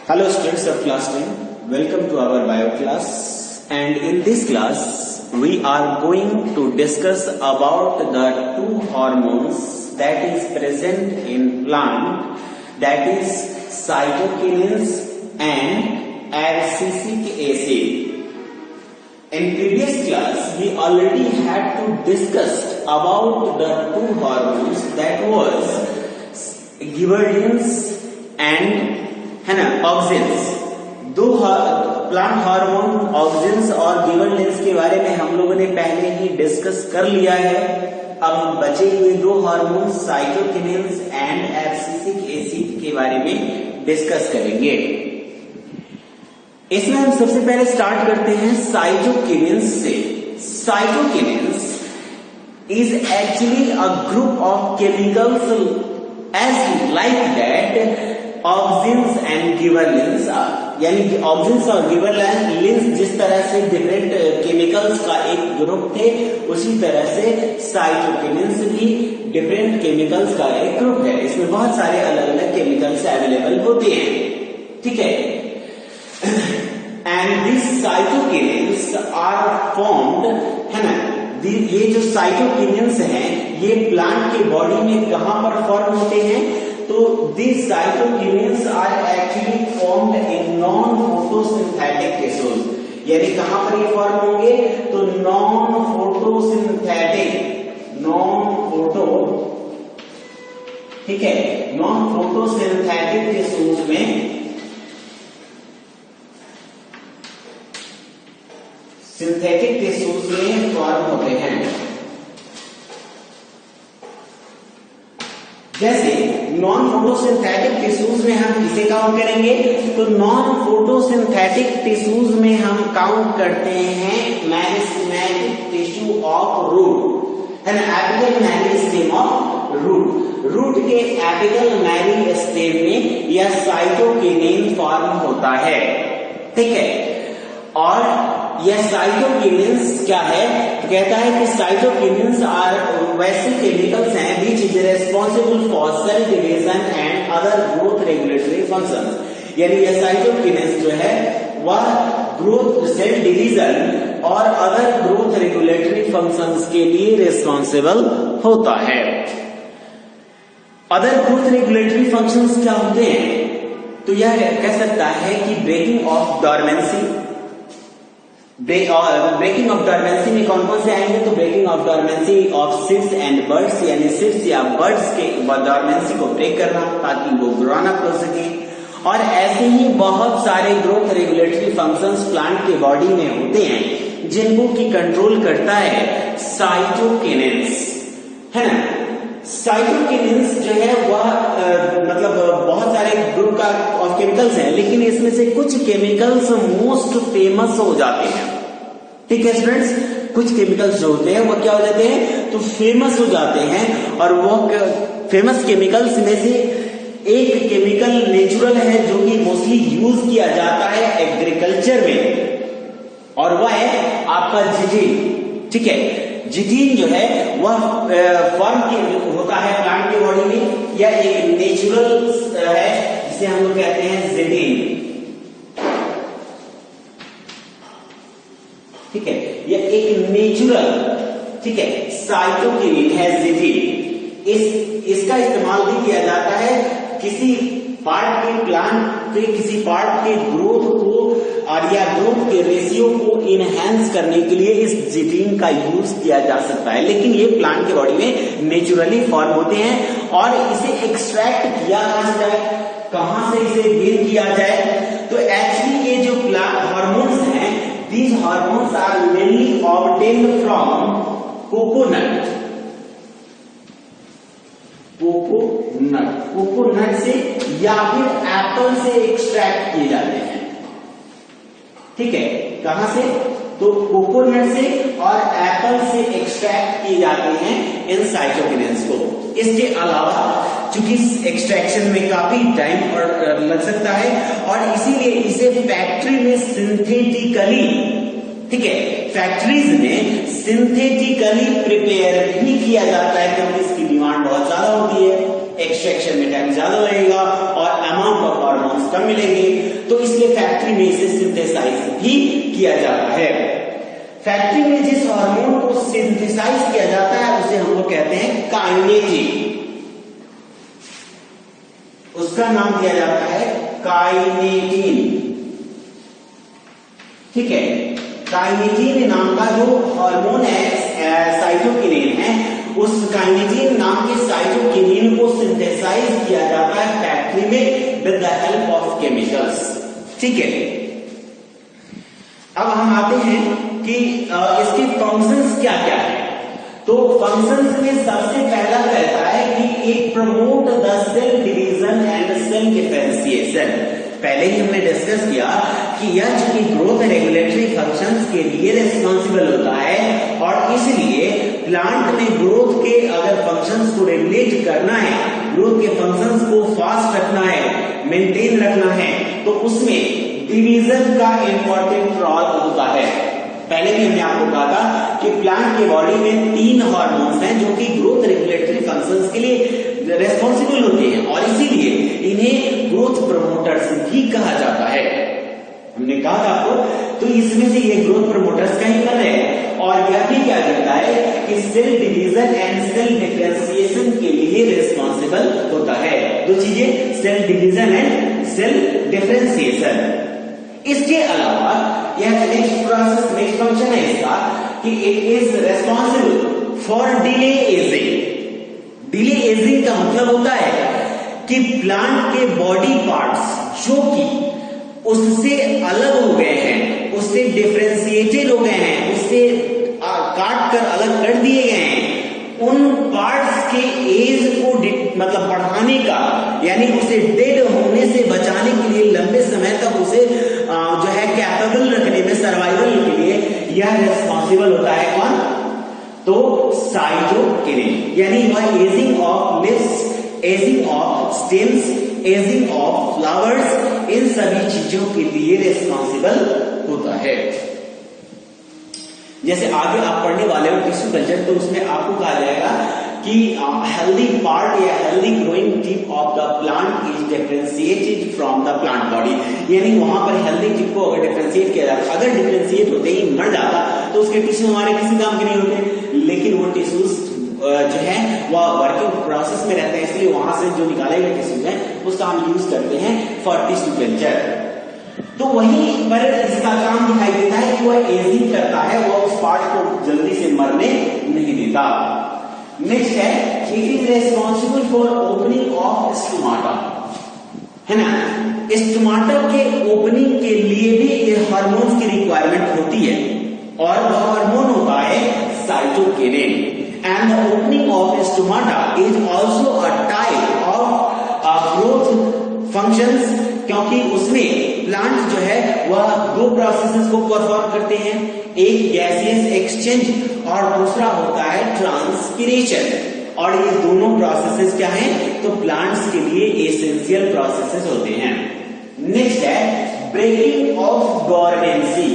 Hello students of class 10, welcome to our bio class, and in this class we are going to discuss about the two hormones that is present in plant, that is cytokinins and abscisic acid. In previous class we already had to discuss about the two hormones, that was gibberellins and है ना auxins. दो plant hormone auxins और gibberellins के बारे में हम लोगों ने पहले ही डिस्कस कर लिया है। अब बचे हुए दो हार्मोन साइटोकिनिन्स एंड एब्सिसिक एसिड के बारे में डिस्कस करेंगे। इसमें हम सबसे पहले स्टार्ट करते हैं साइटोकिनिन्स से। Cytokinins is actually a group of chemicals as like that auxins and gibberellins are, यानी कि ऑक्सिन्स और गिबरेलिंस जिस तरह से डिफरेंट केमिकल्स का एक ग्रुप थे, उसी तरह से साइटोकिनिन्स भी डिफरेंट केमिकल्स का एक ग्रुप है। इसमें बहुत सारे अलग अलग केमिकल्स अवेलेबल होते हैं, ठीक है। And this cytokinins are formed, है ना, ये जो साइटोकिनिन्स हैं ये प्लांट के बॉडी में कहां पर फॉर्म होते हैं? तो this cytokinins are actually formed in non photosynthetic tissues. यानी कहां पर ये फॉर्म होंगे? तो नॉन फोटो, ठीक है, नॉन फोटोसिंथेटिक टिश्यूज में, सिंथेटिक टिश्यूज में फॉर्म होते हैं। जैसे नॉन फोटोसिंथेटिक टिश्यूज में हम किसे काउंट करेंगे? तो नॉन फोटोसिंथेटिक टिश्यूज में हम काउंट करते हैं मेरिस्टेमेटिक टिश्यू ऑफ रूट, है ना, apical meristem of root. Root के एपिकल मेरिस्टेम में यह साइटोकिनिन फॉर्म होता है, ठीक है। और यह साइटोकिनिन्स क्या है? तो कहता है कि साइटोकिनिन्स आर वैसे केमिकल्स हैं which is responsible for sale division and other growth regulatory functions. यानी यह साइटोकिनिन्स जो है वह ग्रोथ, सेल डिवीजन और अदर ग्रोथ रेगुलेटरी फंक्शंस के लिए रेस्पॉन्सिबल होता है। अदर ग्रोथ रेगुलेटरी फंक्शंस क्या होते हैं? तो यह कह सकता है कि breaking of dormancy, breaking of dormancy में कौन कौन से आएंगे? तो breaking of dormancy of seeds and birds, यानी सीड्स या बर्ड्स के डॉर्मेंसी को ब्रेक करना ताकि वो ग्रोन अप हो सके। और ऐसे ही बहुत सारे ग्रोथ रेगुलेटरी फंक्शंस प्लांट के बॉडी में होते हैं जिनको की कंट्रोल करता है साइटोकिनिन्स, है ना। साइटोकिनिन्स जो है वह मतलब बहुत सारे ग्रुप का ऑफ केमिकल्स हैं, लेकिन इसमें से कुछ केमिकल्स मोस्ट फेमस हो जाते हैं, ठीक है स्टूडेंट्स। कुछ केमिकल्स जो होते हैं वो क्या हो जाते हैं? तो फेमस हो जाते हैं। और वो फेमस केमिकल्स में से एक केमिकल नेचुरल है जो कि मोस्टली यूज किया जाता है एग्रीकल्चर में, और वह है आपका जिटीन, ठीक है। जिटीन जो है वह फॉर्म होता है प्लांट के बॉडी में, या एक नेचुरल है जिसे हम लोग कहते हैं जिटीन, ठीक है। यह एक नेचुरल, ठीक है, साइटोकिनिन है जिटीन। इसका इस्तेमाल भी किया जाता है किसी पार्ट के प्लांट के किसी पार्ट के ग्रोथ को और या ग्रोथ के रेशियो को इनहेंस करने के लिए इस जिटीन का यूज किया जा सकता है। लेकिन ये प्लांट के बॉडी में नेचुरली फॉर्म होते हैं। और इसे एक्सट्रैक्ट किया जाए, कहां से इसे गेन किया जाए? तो एक्चुअली ये जो प्लांट हार्मोन्स हैं, these hormones are mainly obtained from coconut से या फिर एप्पल से एक्सट्रैक्ट किए जाते हैं, ठीक है। कहां से? तो कोकोनट से और एप्पल से एक्सट्रैक्ट किए जाते हैं इन साइटोकिनिन्स को। इसके अलावा चूंकि एक्सट्रैक्शन में काफी टाइम और लग सकता है, और इसीलिए इसे फैक्ट्री में सिंथेटिकली, ठीक है, फैक्ट्रीज में सिंथेटिकली प्रिपेयर भी किया जाता है क्योंकि इसकी डिमांड बहुत ज्यादा होती है। एक्सट्रैक्शन में टाइम ज्यादा लगेगा और अमाउंट ऑफ हार्मोन्स कम मिलेंगे, तो इसलिए फैक्ट्री में इसे सिंथेसाइज भी किया जाता है। फैक्ट्री में जिस हार्मोन को सिंथेसाइज किया जाता है उसे हम लोग कहते हैं काइनेटिन, उसका नाम दिया जाता है काइनेटिन। ठीक है, काइनेटिन नाम का जो हार्मोन है साइटोकिनिन है, उस काइनेटिन नाम के साइटोकिनिन को सिंथेसाइज किया जाता है फैक्ट्री में with the help of chemicals. ठीक है, अब हम आते हैं कि इसके फंक्शंस क्या क्या है। तो फंक्शंस में सबसे पहला कहता है कि it promote the cell division and cell differentiation. पहले ही हमने डिस्कस किया कि यह जो ग्रोथ रेगुलेटरी फंक्शंस के लिए रिस्पॉन्सिबल होता है और इसलिए प्लांट में ग्रोथ के अगर फंक्शंस को रेगुलेट करना है, ग्रोथ के फंक्शंस को फास्ट रखना है, मेंटेन रखना है, तो उसमें डिवीजन का इंपॉर्टेंट रोल होता है। पहले भी हमने आपको कहा था कि प्लांट के बॉडी में 3 हार्मोन्स हैं जो कि ग्रोथ रेगुलेटरी फंक्शंस के लिए रेस्पॉन्सिबल होते हैं और इसीलिए इन्हें ग्रोथ प्रमोटर्स भी कहा जाता है। हमने कहा था आपको, तो इसमें से ये ग्रोथ प्रमोटर्स का ही कर रहे हैं और यह भी क्या कहता है कि cell division and cell differentiation के लिए रिस्पॉन्सिबल होता है। 2 चीजें, cell division and cell differentiation. इसके अलावा यह नेक्स्ट फंक्शन है इसका कि it is responsible for delay ageing. Delay ageing का मतलब होता है कि प्लांट के बॉडी पार्ट्स जो कि उससे अलग हो गए हैं, उससे डिफरेंशिएटेड हो गए हैं, उससे काट कर अलग कर दिए गए हैं, उन पार्ट्स के एज को मतलब बढ़ाने का, यानी उसे डेड होने से बचाने के लिए लंबे समय तक उसे जो है कैपेबल रखने में, सर्वाइवल के लिए यह रिस्पॉन्सिबल होता है कौन? तो साइटोकिनिन। यानी वह ageing of leaves, ageing of stems, ageing of flowers, इन सभी चीजों के लिए रिस्पॉन्सिबल होता है। जैसे आगे आप पढ़ने वाले हो टिश्यू कल्चर, तो उसमें आपको कहा जाएगा कि हेल्दी पार्ट या healthy growing tip of the plant is differentiated from the plant body. यानी वहां पर हेल्दी टिप को अगर डिफरेंशिएट किया जाता, अगर डिफरेंशिएट होते ही मर जाता तो उसके टिश्यू हमारे किसी काम के नहीं होते, लेकिन वो टिश्यूज जो है वह वर्किंग प्रोसेस में रहते हैं, इसलिए वहां से जो निकाले गए टिश्यूज हैं उसका हम यूज करते हैं फॉर टिश्यू कल्चर। तो वहीं पर इसका काम दिखाई देता है कि वह एजिंग करता है, वह उस पार्ट को जल्दी से मरने नहीं देता। नेक्स्ट है, it is responsible for opening of stomata, है ना। स्टोमाटा के ओपनिंग के लिए भी ये हार्मोन्स की रिक्वायरमेंट होती है और वह हार्मोन होता है cytokinin. And the opening of stomata is also a type of growth functions, क्योंकि उसमें प्लांट जो है वह 2 प्रोसेसेस को परफॉर्म करते हैं, एक गैसियस एक्सचेंज और दूसरा होता है ट्रांसपिरेशन। और ये दोनों प्रोसेसेस क्या हैं? तो प्लांट्स के लिए एसेंशियल प्रोसेसेस होते हैं। नेक्स्ट है ब्रेकिंग ऑफ डोरमेंसी,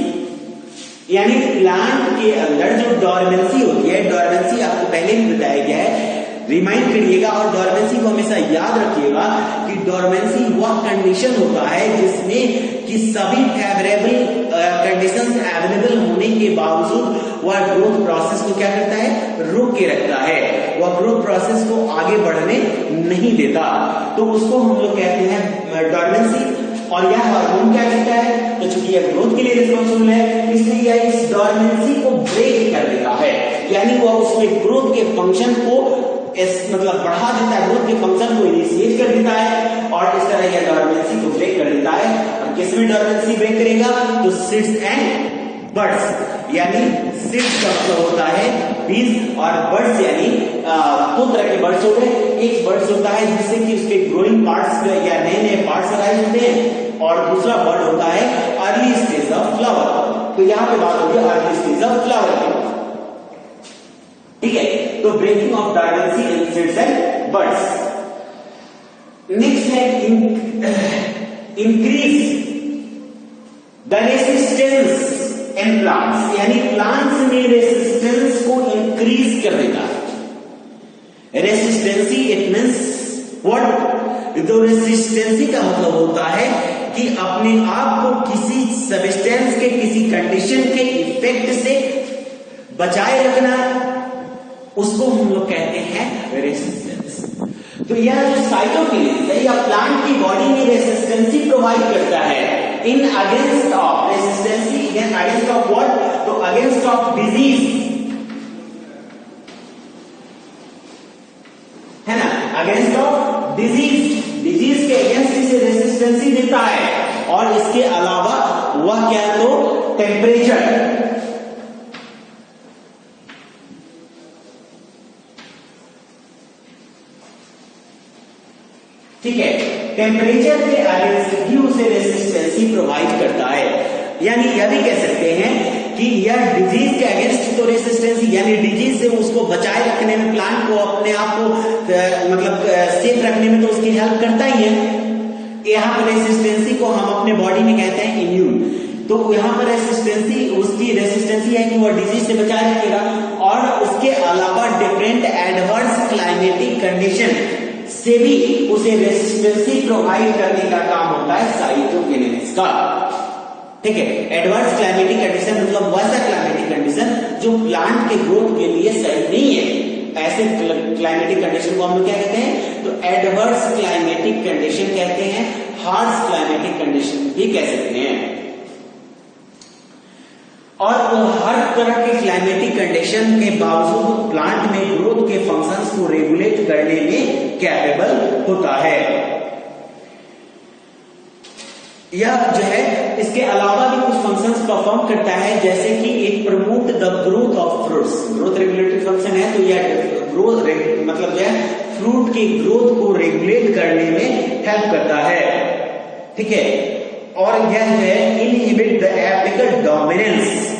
यानी प्लांट के अंदर जो डोरमेंसी होती है, डोरमेंसी आपको पहले भी बताया गया है, रिमाइंड करिएगा और डोरमेंसी को हमेशा याद रखिएगा कि डोरमेंसी वह कंडीशन होता है जिसमें कि सभी फेवरेबल कंडीशंस अवेलेबल होने के बावजूद वह ग्रोथ प्रोसेस को क्या करता है? रोक के रखता है, वह ग्रोथ प्रोसेस को आगे बढ़ने नहीं देता, तो उसको हम लोग कहते हैं डोरमेंसी। और यह हार्मोन क्या करता है? तो चूंकि यह ग्रोथ के लिए रिस्पॉन्सिबल है, इसलिए यह इस डोरमेंसी को ब्रेक कर देता है, यानी वह उसमें ग्रोथ के फंक्शन को मतलब बढ़ा देता है, ग्रोथ के फंक्शन को इनिशिएट कर देता है और इस तरह यह डोरमेंसी को ब्रेक कर देता है। और किसमें डोरमेंसी ब्रेक करेगा? तो सीड्स एंड बर्ड्स, यानी सीड्स का मतलब होता है बीज और बर्ड्स यानी 2 तरह के बर्ड्स होते हैं। एक बर्ड्स होता है जिससे कि उसके ग्रोइंग पार्ट्स या नए नए पार्ट्स अराइज होते हैं और दूसरा बर्ड होता है अर्ली स्टेज ऑफ फ्लावर। तो यहाँ पे बात होगी अर्ली स्टेज ऑफ फ्लावर की, ठीक है। तो breaking of dormancy in seeds and birds. Next है increase the resistance in plants, यानी प्लांट्स में रेसिस्टेंस को इंक्रीज कर देता है। रेसिस्टेंसी इट मींस व्हाट तो रेसिस्टेंसी का मतलब होता है कि अपने आप को किसी सब्सटेंस के किसी कंडीशन के इफेक्ट से बचाए रखना, उसको हम लोग कहते हैं रेसिस्टेंस। तो यह जो साइटोकिनेसिस है या प्लांट की बॉडी में रेसिस्टेंसी प्रोवाइड करता है in against of रेसिस्टेंसी against of what, तो अगेंस्ट ऑफ डिजीज, है ना, अगेंस्ट ऑफ डिजीज के अगेंस्ट इसे रेसिस्टेंसी देता है। और इसके अलावा वह क्या, तो टेम्परेचर, ठीक है, टेम्परेचर के अगेंस्ट भी उसे रेसिस्टेंसी प्रोवाइड करता है। यानी यह भी कह सकते हैं कि यह डिजीज के अगेंस्ट तो रेसिस्टेंसी, यानी डिजीज से उसको बचाए रखने में, प्लांट को अपने आप को मतलब सेफ रखने में तो उसकी हेल्प करता ही है। यहाँ पर रेसिस्टेंसी को हम अपने बॉडी में कहते हैं इम्यून। तो यहाँ पर रेसिस्टेंसी, उसकी रेसिस्टेंसी है कि वह डिजीज से बचाए रखेगा। और उसके अलावा डिफरेंट एडवर्स क्लाइमेटिक कंडीशन से भी उसे रेसिस्टेंसी प्रोवाइड करने का काम होता है साइटोकिनेसिस का। ठीक है, एडवर्स क्लाइमेटिक कंडीशन मतलब वैसा क्लाइमेटिक कंडीशन जो प्लांट के ग्रोथ के लिए सही नहीं है, ऐसे क्लाइमेटिक कंडीशन को हम लोग क्या कहते हैं, तो एडवर्स क्लाइमेटिक कंडीशन कहते हैं, हार्श क्लाइमेटिक कंडीशन भी कह सकते हैं। और हर तरह के क्लाइमेटिक कंडीशन के बावजूद प्लांट में ग्रोथ के फंक्शंस को रेगुलेट करने में कैपेबल होता है। यह जो है इसके अलावा भी कुछ फंक्शंस परफॉर्म करता है, जैसे कि एक promote the growth of fruits, growth regulatory function है। तो यह ग्रोथ मतलब जो है फ्रूट की ग्रोथ को रेगुलेट करने में हेल्प करता है। ठीक है, और यह है inhibit the apical dominance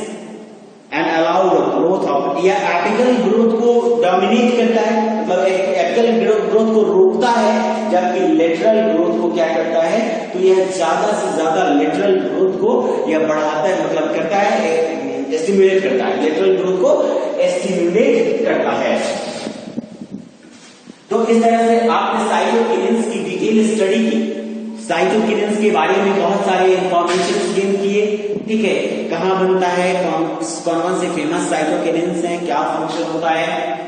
and allow the growth of, यह एपिकल ग्रोथ को डोमिनेट करता है, मतलब एपिकल ग्रोथ को रोकता है, जबकि लेटरल ग्रोथ को क्या करता है, तो यह ज्यादा से ज्यादा लेटरल ग्रोथ को यह बढ़ाता है, मतलब करता है, स्टिमुलेट करता है, लेटरल ग्रोथ को स्टिमुलेट करता है। तो इस तरह से आपने साइटोकिनेसिस की डिटेल स्टडी की, साइटोकिनेसिस के बारे में बहुत सारे इंफॉर्मेशन गेन किए। ठीक है, कहां बनता है, कौन से फेमस साइटोकिनेसिस हैं, क्या फंक्शन होता है।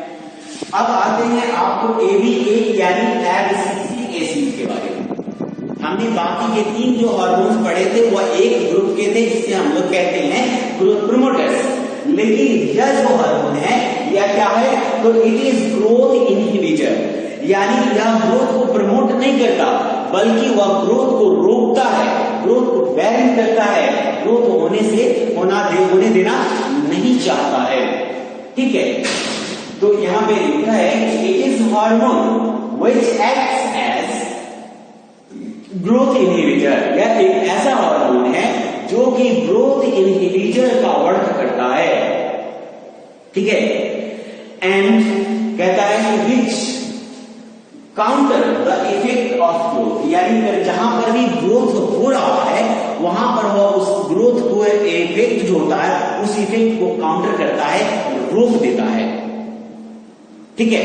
अब आते हैं आपको एबीए यानी एब्सिसिक एसिड के बारे में। हमने बाकी के 3 जो हार्मोन्स पढ़े थे वह एक ग्रुप के थे, जिसे हम लोग कहते हैं ग्रोथ प्रोमोटर्स। लेकिन यह जो हार्मोन है यह क्या है, तो इट इज ग्रोथ इनहिबिटर, यानी यह ग्रोथ को प्रमोट नहीं करता बल्कि वह ग्रोथ को रोकता है, ग्रोथ को बैन करता है, ग्रोथ होने देना नहीं चाहता है। ठीक है, तो यहां पे लिखा है it is hormone which acts as growth inhibitor, यह एक ऐसा हार्मोन है जो कि ग्रोथ इनहिबिटर का वर्क करता है। ठीक है, एंड कहता है which counter the effect of growth, यानी जहां पर भी ग्रोथ हो रहा है वहां पर वह उस ग्रोथ को इफेक्ट जो होता है उस इफेक्ट को काउंटर करता है, रोक देता है। ठीक है,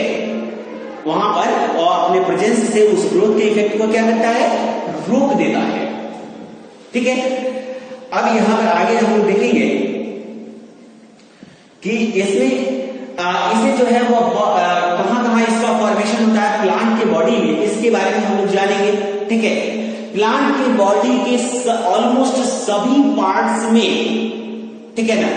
वहां पर और अपने प्रेजेंस से उस ग्रोथ के इफेक्ट को क्या करता है, रोक देता है। ठीक है, अब यहां पर आगे हम लोग देखेंगे कि इसमें इसे जो है वो कहां कहां इसका फॉर्मेशन होता है प्लांट के बॉडी में, इसके बारे में हम लोग जानेंगे। ठीक है, प्लांट के बॉडी के ऑलमोस्ट सभी पार्ट्स में, ठीक है ना,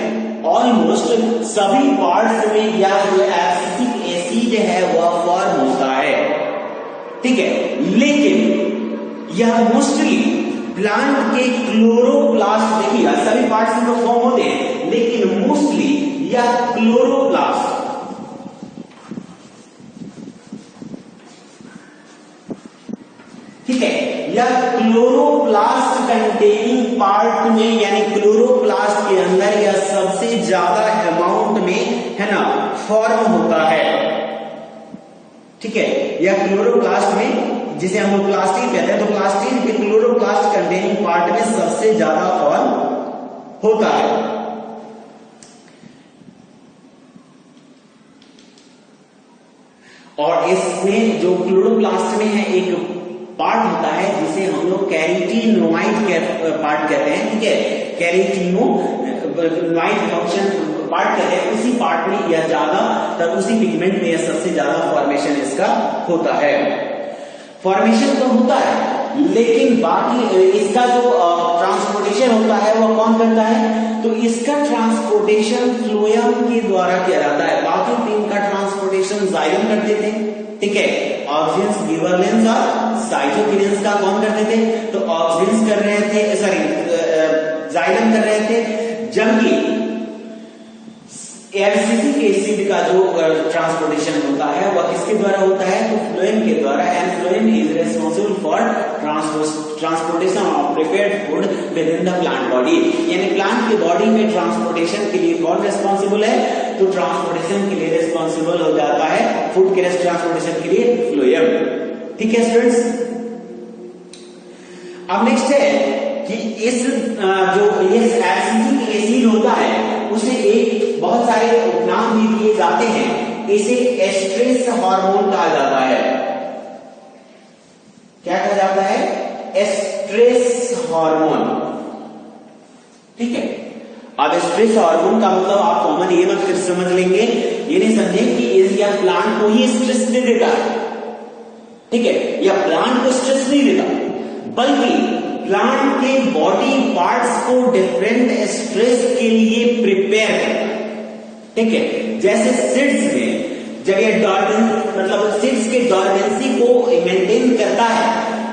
ऑलमोस्ट सभी पार्ट्स में यह जो एब्सिसिक एसिड है वह फॉर्म होता है। ठीक है, लेकिन यह मोस्टली प्लांट के क्लोरोप्लास्ट, देखिए सभी पार्ट्स में तो फॉर्म होते हैं, लेकिन मोस्टली यह क्लोरोप्लास्ट, ठीक है, यह क्लोरोप्लास्ट कंटेनिंग पार्ट में, यानी क्लोरोप्लास्ट के अंदर यह सबसे ज्यादा अमाउंट में, है ना, फॉर्म होता है। ठीक है, यह क्लोरोप्लास्ट में, जिसे हम लोग प्लास्टिन कहते हैं, तो प्लास्टिन के क्लोरोप्लास्ट कंटेनिंग पार्ट में सबसे ज्यादा फॉर्म होता है। और इसमें जो क्लोरोप्लास्ट में है एक पार्ट होता है जिसे हम लोग कैरोटीनोइड पार्ट कहते हैं, ठीक है, कैरोटीनोइड फंक्शन पार्ट कहते हैं। उसी पार्ट में यह ज्यादातर, उसी पिगमेंट में यह सबसे ज्यादा फॉर्मेशन इसका होता है। फॉर्मेशन तो होता है लेकिन बाकी इसका जो ट्रांसपोर्टेशन होता है वो कौन करता है? तो इसका ट्रांसपोर्टेशन फ्लोएम के द्वारा किया जाता है। बाकी तीन का ट्रांसपोर्टेशन जाइलम करते थे, ठीक है, ऑक्सीजन, गिबरेलिंस और साइटोकिनेंस का कौन करते थे? तो ऑक्सीजन कर रहे थे, सॉरी जाइलम कर रहे थे, जबकि एसिटिक एसिड का जो ट्रांसपोर्टेशन होता है वह किसके द्वारा होता है? तो फ्लोएम के द्वारा। And phloem is responsible for transportation of prepared food with in the plant body. यानी प्लांट की बॉडी में ट्रांसपोर्टेशन के लिए कौन रिस्पांसिबल है? तो ट्रांसपोर्टेशन के लिए रिस्पांसिबल हो जाता है, फूड के ट्रांसपोर्टेशन के लिए फ्लोएम। ठीक है स्टूडेंट्स। अब नेक्स्ट है कि इस जो एसिटिक एसिड होता है उसे एक बहुत सारे उपनाम भी दिए जाते हैं। इसे एस्ट्रेस हार्मोन कहा जाता है। क्या कहा जाता है? एस्ट्रेस हार्मोन, ठीक है। अब स्ट्रेस हार्मोन का मतलब आप कॉमन ये मत समझ लेंगे, ये नहीं समझे कि यह प्लांट को ही स्ट्रेस दे देता है, ठीक है, या प्लांट को स्ट्रेस नहीं देता, बल्कि प्लांट के बॉडी पार्ट्स को डिफरेंट स्ट्रेस के लिए प्रिपेयर करता है, ठीक है। जैसे सीड्स में जब ये मतलब सीड्स के डॉर्मेंसी को मेंटेन करता है,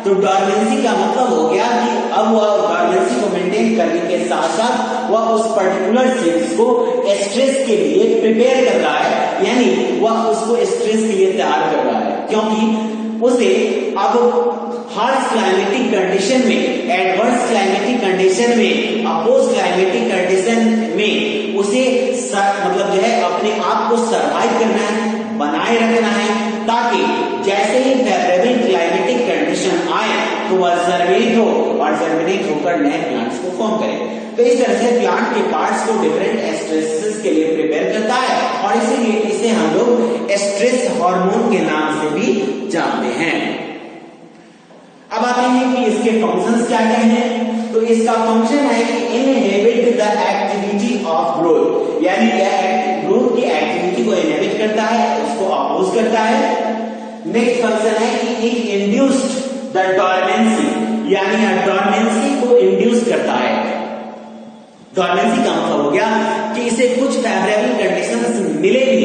तो डॉर्मेंसी का मतलब हो गया कि अब वह डॉर्मेंसी को मेंटेन करने के साथ साथ वह उस पर्टिकुलर सीड्स को स्ट्रेस के लिए प्रिपेयर कर रहा है, यानी वह उसको स्ट्रेस के लिए तैयार कर रहा है, क्योंकि उसे अब हार्श क्लाइमेटिक कंडीशन में, एडवर्स क्लाइमेटिक कंडीशन में, अपोज क्लाइमेटिक कंडीशन में उसे मतलब जो है अपने आप को सरवाइव करना है, बनाए रखना है, ताकि जैसे ही फेवरेबल क्लाइमेटिक कंडीशन आए तो वह जर्मिनेट हो और जर्मिनेट होकर नए प्लांट्स को फॉर्म करे। तो इस तरह से प्लांट के पार्ट्स को डिफरेंट स्ट्रेसेस के लिए प्रिपेयर करता है और इसीलिए इसे हम लोग स्ट्रेस हार्मोन के नाम से भी जानते हैं। अब आते हैं कि इसके फंक्शंस क्या क्या हैं। तो इसका फंक्शन है कि inhibit the activity of growth, यानी ग्रोथ की एक्टिविटी को इनहिबिट करता है, उसको अपोज करता है। नेक्स्ट फंक्शन है कि इट इंड्यूस्ड द डॉर्मेंसी, यानी डॉर्मेंसी को इंड्यूस करता है। डॉर्मेंसी का मतलब हो गया कि इसे कुछ फेवरेबल कंडीशंस मिले भी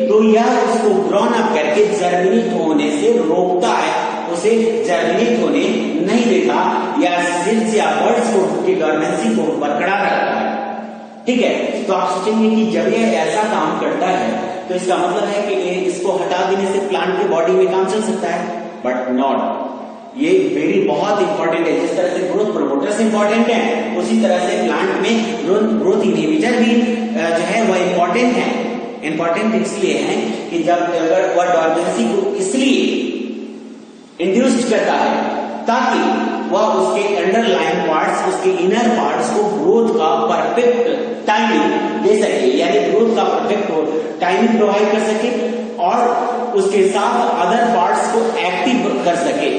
तो यह उसको ग्रोन अप करके जर्मिनेट होने से रोकता है, उसे जर्मिनेट होने नहीं देता, या सीड्स या बर्ड्स को की डॉर्मेंसी को बरकरार रखता है, ठीक है। तो आप सोचेंगे कि जब यह ऐसा काम करता है तो इसका मतलब है कि इसको हटा देने से प्लांट की बॉडी में काम चल सकता है, बट नॉट। ये वेरी बहुत इंपॉर्टेंट है। जिस तरह से ग्रोथ प्रोमोटर्स इंपॉर्टेंट है, उसी तरह से प्लांट में ग्रोथ इनहिबिटर भी जो है वह इंपॉर्टेंट है। इंपॉर्टेंट इसलिए है कि जब अगर वह डॉर्मेंसी को इसलिए इंड्यूस्ड करता है ताकि वह उसके अंडरलाइन पार्ट्स, उसके इनर पार्ट्स को ग्रोथ का परफेक्ट टाइमिंग दे सके, यानी ग्रोथ का परफेक्ट टाइमिंग प्रोवाइड कर सके और उसके साथ अदर पार्ट्स को एक्टिव कर सके,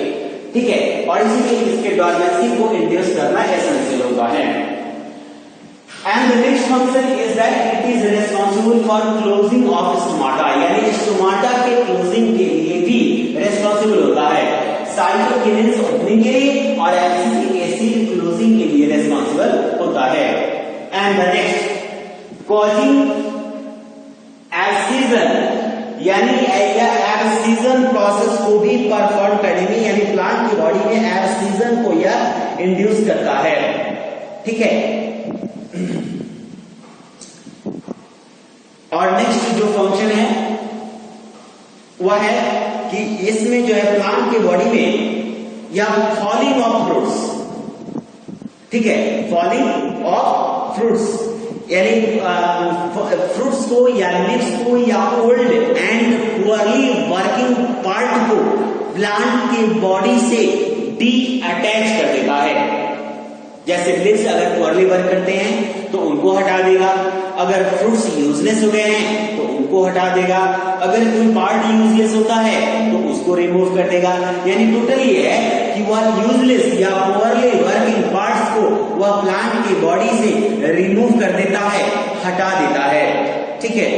ठीक है। और इसीलिए इसके डॉर्मेंसी को इंड्यूस करना एसेंशियल होता है। And the next function is that it is responsible for closing of stomata, यानी स्टोमाटा के क्लोजिंग के लिए भी रिस्पांसिबल होता है। साइटोकिनेंस ओपनिंग के लिए और एसिटिक एसिड क्लोजिंग के लिए रिस्पांसिबल होता है। एंड द नेक्स्ट कॉजिंग एब्सिजन, यानी एब्सिजन प्रोसेस को भी परफॉर्म करने में, यानी प्लांट की बॉडी में एब्सिजन को यह इंड्यूस करता है, ठीक है। और नेक्स्ट जो फंक्शन है वह है कि इसमें जो है प्लांट की बॉडी में या फॉलिंग ऑफ फ्रूट्स, ठीक है, फॉलिंग ऑफ फ्रूट्स, यानी फ्रूट्स को या लिव्स को या old and poorly working part को प्लांट की बॉडी से डी अटैच कर देता है, जैसे लीव्स अगर पुअरली वर्क करते हैं तो उनको हटा देगा, अगर फ्रूट्स यूजलेस हो गए हैं तो उनको हटा देगा, अगर कोई पार्ट यूजलेस होता है तो उसको रिमूव कर देगा। यानी टोटल ये है कि वह यूजलेस या पुअरली वर्किंग पार्ट्स को वह प्लांट की बॉडी से रिमूव कर देता है, हटा देता है। ठीक है,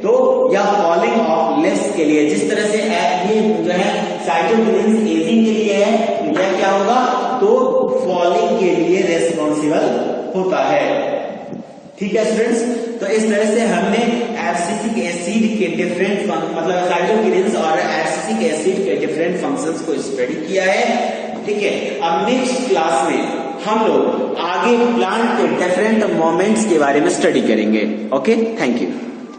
तो यह फॉलिंग ऑफ लीव्स के लिए, जिस तरह से ये जो है साइटोकिन्सिस एजिंग के लिए है, यह क्या होगा तो फॉलिंग के लिए रेस्पॉन्सिबल होता है। ठीक है स्टूडेंट्स, तो इस तरह से हमने एब्सिसिक एसिड के डिफरेंट मतलब साइटोकिन्सिस और एब्सिसिक एसिड के डिफरेंट फंक्शंस को स्टडी किया है। ठीक है, अब नेक्स्ट क्लास में हम लोग आगे प्लांट के डिफरेंट मोमेंट्स के बारे में स्टडी करेंगे। Okay, thank you.